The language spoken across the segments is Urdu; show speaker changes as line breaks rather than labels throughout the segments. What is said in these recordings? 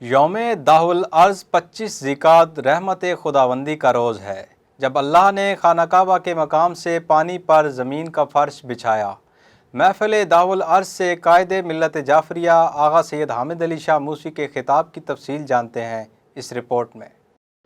یوم دہ الارض 25 ذیقعد رحمت خداوندی کا روز ہے، جب اللہ نے خانہ کعبہ کے مقام سے پانی پر زمین کا فرش بچھایا۔ محفل دہ الارض سے قائد ملت جعفریہ آغا سید حامد علی شاہ موسوی کے خطاب کی تفصیل جانتے ہیں اس رپورٹ میں۔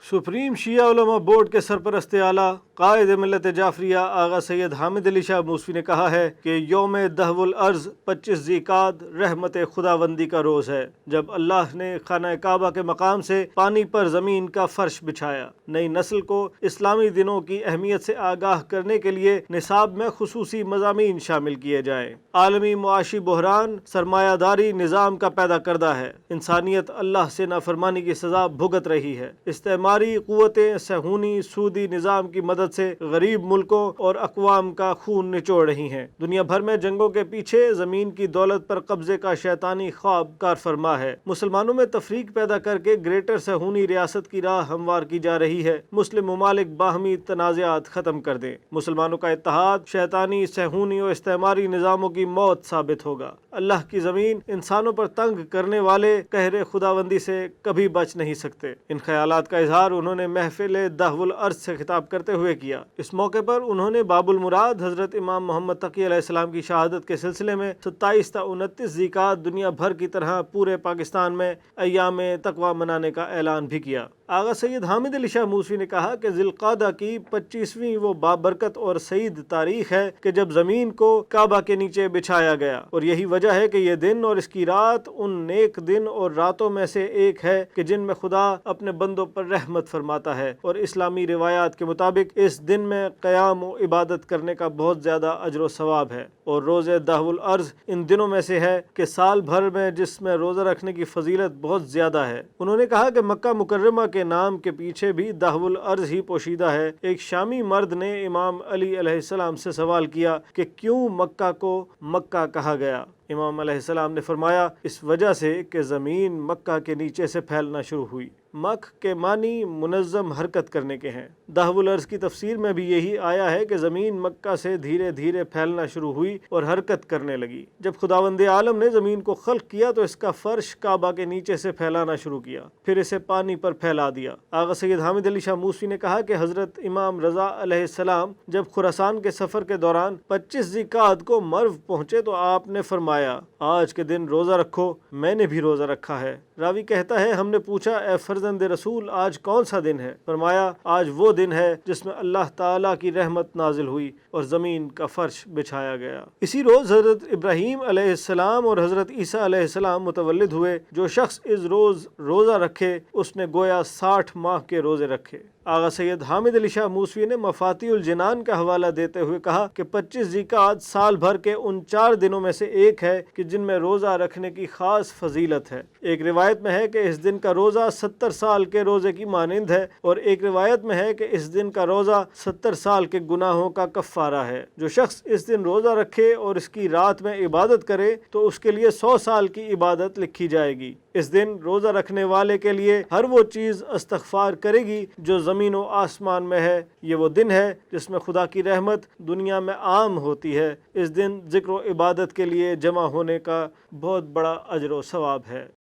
سپریم شیعہ علماء بورڈ کے سرپرست اعلیٰ قائد ملت جعفریہ آغا سید حامد علی شاہ موسوی نے کہا ہے کہ یوم دہ الارض 25 ذیقعد رحمت خداوندی کا روز ہے، جب اللہ نے خانہ کعبہ کے مقام سے پانی پر زمین کا فرش بچھایا۔ نئی نسل کو اسلامی دنوں کی اہمیت سے آگاہ کرنے کے لیے نصاب میں خصوصی مضامین شامل کیے جائیں۔ عالمی معاشی بحران سرمایہ داری نظام کا پیدا کردہ ہے۔ انسانیت اللہ سے نافرمانی کی سزا بھگت رہی ہے۔ استعماری قوتیں صہیونی سودی نظام کی مدد سے غریب ملکوں اور اقوام کا خون نچوڑ رہی ہیں۔ دنیا بھر میں جنگوں کے پیچھے زمین کی دولت پر قبضے کا شیطانی خواب کار فرما ہے۔ مسلمانوں میں تفریق پیدا کر کے گریٹر صہیونی ریاست کی راہ ہموار کی جا رہی ہے۔ مسلم ممالک باہمی تنازعات ختم کر دیں۔ مسلمانوں کا اتحاد شیطانی صہیونی اور استعماری نظاموں کی موت ثابت ہوگا۔ اللہ کی زمین انسانوں پر تنگ کرنے والے قہر خداوندی سے کبھی بچ نہیں سکتے۔ ان خیالات کا اظہار انہوں نے محفل دہ الارض سے خطاب کرتے ہوئے کیا۔ اس موقع پر انہوں نے باب المراد حضرت امام محمد تقی علیہ السلام کی شہادت کے سلسلے میں 27 تا 29 ذیقعد دنیا بھر کی طرح پورے پاکستان میں ایام تقویٰ منانے کا اعلان بھی کیا۔ آغا سید حامد علی شاہ موسوی نے کہا کہ ذی القعدہ کی 25ویں وہ بابرکت اور سعید تاریخ ہے کہ جب زمین کو کعبہ کے نیچے بچھایا گیا، اور یہی وجہ ہے کہ یہ دن اور اس کی رات ان نیک دن اور راتوں میں سے ایک ہے کہ جن میں خدا اپنے بندوں پر رحمت فرماتا ہے، اور اسلامی روایات کے مطابق اس دن میں قیام و عبادت کرنے کا بہت زیادہ اجر و ثواب ہے، اور روز دہ الارض ان دنوں میں سے ہے کہ سال بھر میں جس میں روزہ رکھنے کی فضیلت بہت زیادہ ہے۔ انہوں نے کہا کہ مکہ مکرمہ کے نام کے پیچھے بھی دہ الارض ہی پوشیدہ ہے۔ ایک شامی مرد نے امام علی علیہ السلام سے سوال کیا کہ کیوں مکہ کو مکہ کہا گیا؟ امام علیہ السلام نے فرمایا، اس وجہ سے کہ زمین مکہ کے نیچے سے پھیلنا شروع ہوئی۔ مکھ کے معنی منظم حرکت کرنے کے ہیں۔ دہ الارض کی تفسیر میں بھی یہی آیا ہے کہ زمین مکہ سے دھیرے دھیرے پھیلنا شروع ہوئی اور حرکت کرنے لگی۔ جب خداوند عالم نے زمین کو خلق کیا تو اس کا فرش کعبہ کے نیچے سے پھیلانا شروع کیا، پھر اسے پانی پر پھیلا دیا۔ آغا سید حامد علی شاہ موسوی نے کہا کہ حضرت امام رضا علیہ السلام جب خراسان کے سفر کے دوران 25 ذیقعد کو مرو پہنچے تو آپ نے فرمایا، آج کے دن روزہ رکھو، میں نے بھی روزہ رکھا ہے۔ راوی کہتا ہے، ہم نے پوچھا، اے فرزند رسول، آج کون سا دن ہے؟ فرمایا، آج وہ دن ہے جس میں اللہ تعالیٰ کی رحمت نازل ہوئی اور زمین کا فرش بچھایا گیا۔ اسی روز حضرت ابراہیم علیہ السلام اور حضرت عیسیٰ علیہ السلام متولد ہوئے۔ جو شخص اس روز روزہ رکھے اس نے گویا 60 ماہ کے روزے رکھے۔ آغا سید حامد علی شاہ موسوی نے مفاتیح الجنان کا حوالہ دیتے ہوئے کہا کہ 25 ذیقعد سال بھر کے ان 4 دنوں میں سے ایک ہے کہ جن میں روزہ رکھنے کی خاص فضیلت ہے۔ ایک روایت میں ہے کہ اس دن کا روزہ 70 سال کے روزے کی مانند ہے، اور ایک روایت میں ہے کہ اس دن کا روزہ 70 سال کے گناہوں کا کفارہ ہے۔ جو شخص اس دن روزہ رکھے اور اس کی رات میں عبادت کرے تو اس کے لیے 100 سال کی عبادت لکھی جائے گی۔ اس دن روزہ رکھنے والے کے لیے ہر وہ چیز استغفار کرے گی جو زمین و آسمان میں ہے۔ یہ وہ دن ہے جس میں خدا کی رحمت دنیا میں عام ہوتی ہے۔ اس دن ذکر و عبادت کے لیے جمع ہونے کا بہت بڑا اجر و ثواب ہے۔